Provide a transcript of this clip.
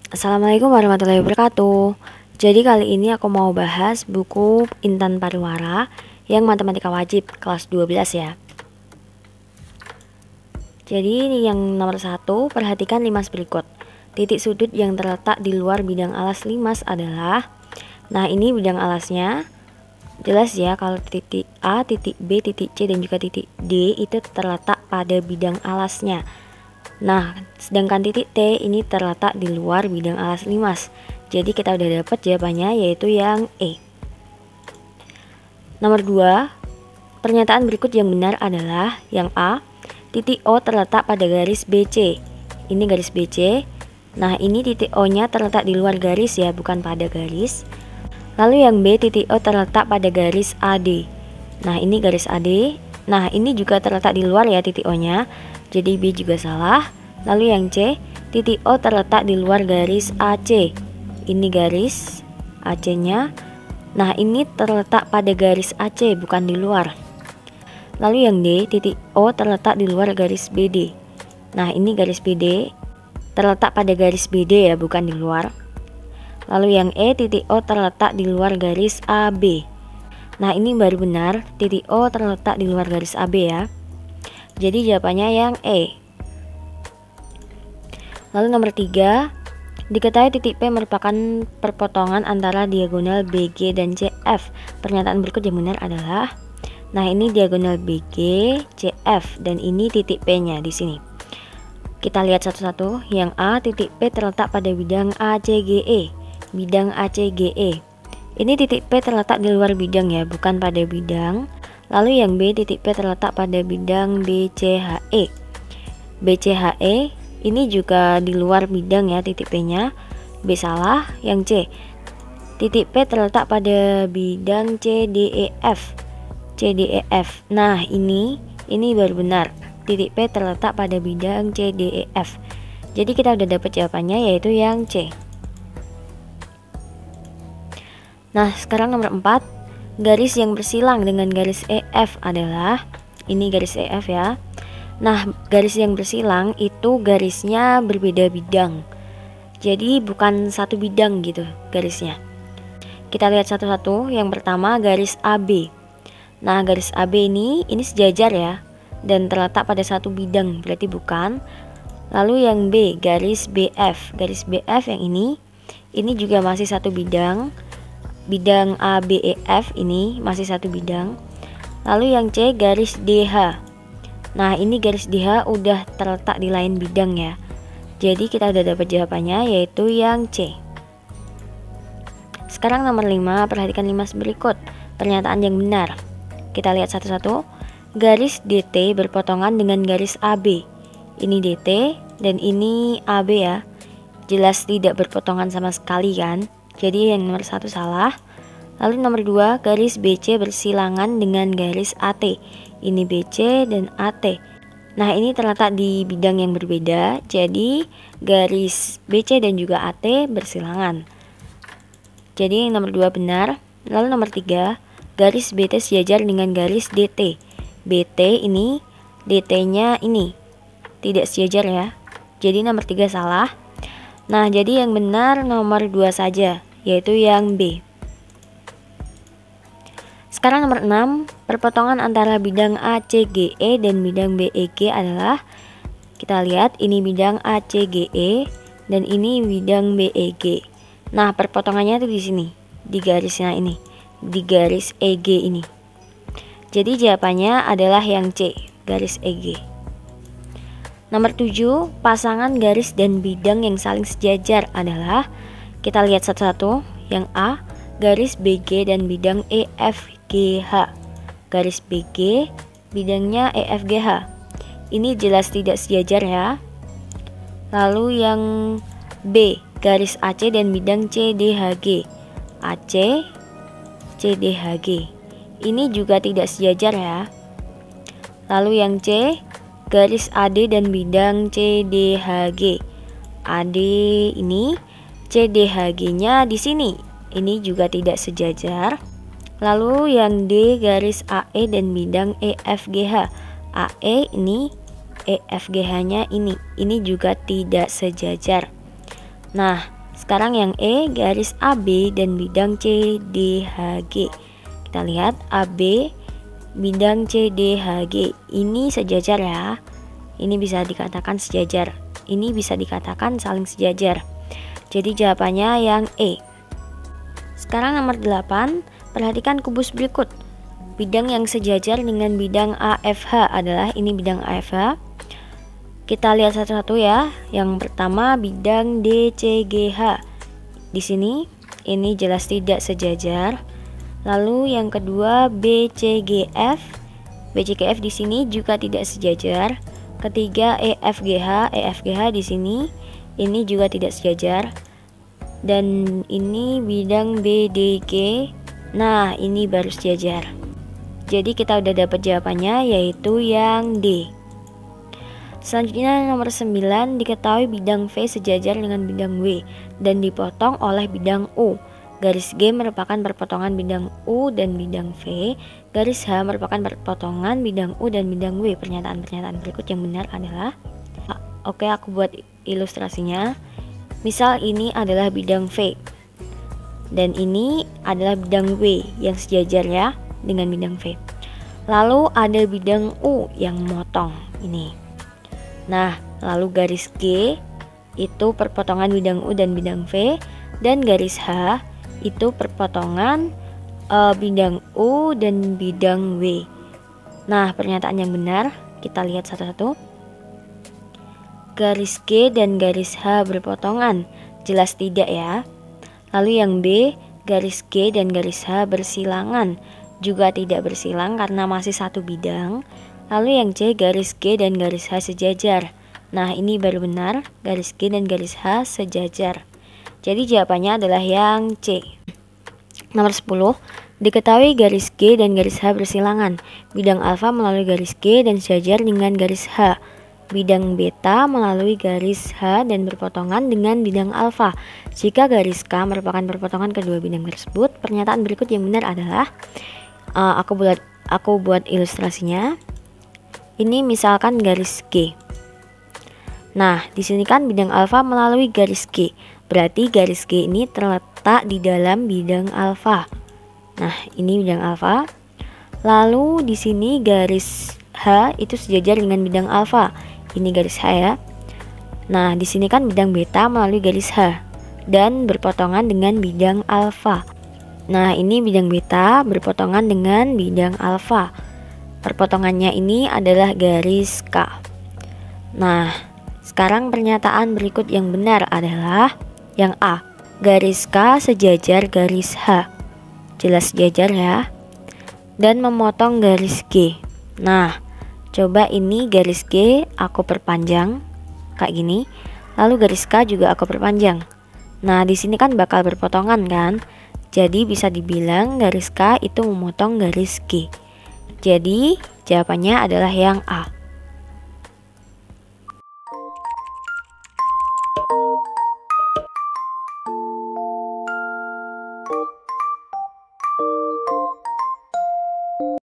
Assalamualaikum warahmatullahi wabarakatuh. Jadi kali ini aku mau bahas buku Intan Pariwara yang matematika wajib kelas 12 ya. Jadi ini yang nomor 1, perhatikan limas berikut. Titik sudut yang terletak di luar bidang alas limas adalah, nah ini bidang alasnya. Jelas ya kalau titik A, titik B, titik C dan juga titik D itu terletak pada bidang alasnya. Nah, sedangkan titik T ini terletak di luar bidang alas limas. Jadi kita udah dapat jawabannya, yaitu yang E. Nomor 2, pernyataan berikut yang benar adalah yang A, titik O terletak pada garis BC. Ini garis BC. Nah, ini titik O nya terletak di luar garis ya, bukan pada garis. Lalu yang B, titik O terletak pada garis AD. Nah, ini garis AD. Nah, ini juga terletak di luar ya titik O nya. Jadi B juga salah. Lalu yang C, titik O terletak di luar garis AC. Ini garis AC nya. Nah, ini terletak pada garis AC, bukan di luar. Lalu yang D, titik O terletak di luar garis BD. Nah, ini garis BD terletak pada garis BD ya, bukan di luar. Lalu yang E, titik O terletak di luar garis AB. Nah, ini baru benar, titik O terletak di luar garis AB ya. Jadi jawabannya yang E. Lalu nomor 3, diketahui titik P merupakan perpotongan antara diagonal BG dan CF. Pernyataan berikut yang benar adalah, nah ini diagonal BG, CF, dan ini titik P-nya di sini. Kita lihat satu-satu. Yang A, titik P terletak pada bidang ACGE. Bidang ACGE. Ini titik P terletak di luar bidang ya, bukan pada bidang. Lalu yang B, titik P terletak pada bidang BCHE. BCHE ini juga di luar bidang ya titik P-nya. B salah. Yang C, titik P terletak pada bidang CDEF. CDEF. Nah, ini baru benar. Titik P terletak pada bidang CDEF. Jadi kita udah dapat jawabannya, yaitu yang C. Nah, sekarang nomor 4, garis yang bersilang dengan garis EF adalah, ini garis EF ya. Nah, garis yang bersilang itu garisnya berbeda bidang. Jadi bukan satu bidang gitu garisnya. Kita lihat satu-satu. Yang pertama garis AB. Nah, garis AB ini sejajar ya, dan terletak pada satu bidang, berarti bukan. Lalu yang B, garis BF. Garis BF yang ini juga masih satu bidang. Bidang ABEF ini masih satu bidang. Lalu yang C, garis DH. Nah, ini garis DH udah terletak di lain bidang ya. Jadi kita udah dapat jawabannya, yaitu yang C. Sekarang nomor 5, perhatikan limas berikut. Pernyataan yang benar. Kita lihat satu-satu. Garis DT berpotongan dengan garis AB. Ini DT dan ini AB ya. Jelas tidak berpotongan sama sekali kan. Jadi yang nomor 1 salah. Lalu nomor 2, garis BC bersilangan dengan garis AT. Ini BC dan AT. Nah, ini terletak di bidang yang berbeda. Jadi garis BC dan juga AT bersilangan. Jadi yang nomor 2 benar. Lalu nomor 3, garis BT sejajar dengan garis DT. BT ini, DT-nya ini tidak sejajar ya. Jadi nomor 3 salah. Nah, jadi yang benar nomor 2 saja, yaitu yang B. Sekarang nomor 6, perpotongan antara bidang ACGE dan bidang BEG adalah, kita lihat ini bidang ACGE dan ini bidang BEG. Nah, perpotongannya itu di sini, di garisnya ini, di garis EG ini. Jadi jawabannya adalah yang C, garis EG. Nomor 7, pasangan garis dan bidang yang saling sejajar adalah, kita lihat satu-satu. Yang A, garis BG dan bidang EFGH. Garis BG, bidangnya EFGH. Ini jelas tidak sejajar ya. Lalu yang B, garis AC dan bidang CDHG. AC, CDHG. Ini juga tidak sejajar ya. Lalu yang C, garis AD dan bidang CDHG. AD ini, CDHG-nya di sini. Ini juga tidak sejajar. Lalu yang D, garis AE dan bidang EFGH. AE ini, EFGH-nya ini juga tidak sejajar. Nah, Sekarang yang E, garis AB dan bidang CDHG. Kita lihat AB, bidang CDHG. Ini sejajar ya. Ini bisa dikatakan sejajar. Ini bisa dikatakan saling sejajar. Jadi jawabannya yang E. Sekarang nomor 8, perhatikan kubus berikut. Bidang yang sejajar dengan bidang AFH adalah ini bidang AFH. Kita lihat satu-satu ya. Yang pertama bidang DCGH. Di sini ini jelas tidak sejajar. Lalu yang kedua BCGF. BCGF di sini juga tidak sejajar. Ketiga EFGH. EFGH di sini ini juga tidak sejajar. Dan ini bidang BDG. Nah, ini baru sejajar. Jadi kita udah dapat jawabannya, yaitu yang D. Selanjutnya nomor 9, diketahui bidang V sejajar dengan bidang W dan dipotong oleh bidang U. Garis G merupakan perpotongan bidang U dan bidang V. Garis H merupakan perpotongan bidang U dan bidang W. Pernyataan-pernyataan berikut yang benar adalah, oke, aku buat ilustrasinya. Misal ini adalah bidang V dan ini adalah bidang W yang sejajar ya dengan bidang V. Lalu ada bidang U yang motong ini. Nah, lalu garis G itu perpotongan bidang U dan bidang V, dan garis H itu perpotongan bidang U dan bidang W. Nah, pernyataan yang benar kita lihat satu-satu. Garis G dan garis H berpotongan, jelas tidak ya. Lalu yang B, garis G dan garis H bersilangan, juga tidak bersilang karena masih satu bidang. Lalu yang C, garis G dan garis H sejajar. Nah, ini baru benar, garis G dan garis H sejajar. Jadi jawabannya adalah yang C. Nomor 10, diketahui garis G dan garis H bersilangan. Bidang alfa melalui garis G dan sejajar dengan garis H. Bidang beta melalui garis H dan berpotongan dengan bidang alfa. Jika garis K merupakan perpotongan kedua bidang tersebut, pernyataan berikut yang benar adalah, aku buat ilustrasinya. Ini misalkan garis G. Nah, di sini kan bidang alfa melalui garis G. Berarti garis G ini terletak di dalam bidang alfa. Nah, ini bidang alfa. Lalu di sini garis H itu sejajar dengan bidang alfa. Ini garis H ya. Nah, di sini kan bidang beta melalui garis H dan berpotongan dengan bidang alfa. Nah, ini bidang beta berpotongan dengan bidang alfa. Perpotongannya ini adalah garis K. Nah, sekarang pernyataan berikut yang benar adalah yang A. Garis K sejajar garis H. Jelas sejajar ya. Dan memotong garis G. Nah, coba ini garis G aku perpanjang kayak gini. Lalu garis K juga aku perpanjang. Nah, di sini kan bakal berpotongan kan? Jadi bisa dibilang garis K itu memotong garis G. Jadi jawabannya adalah yang A.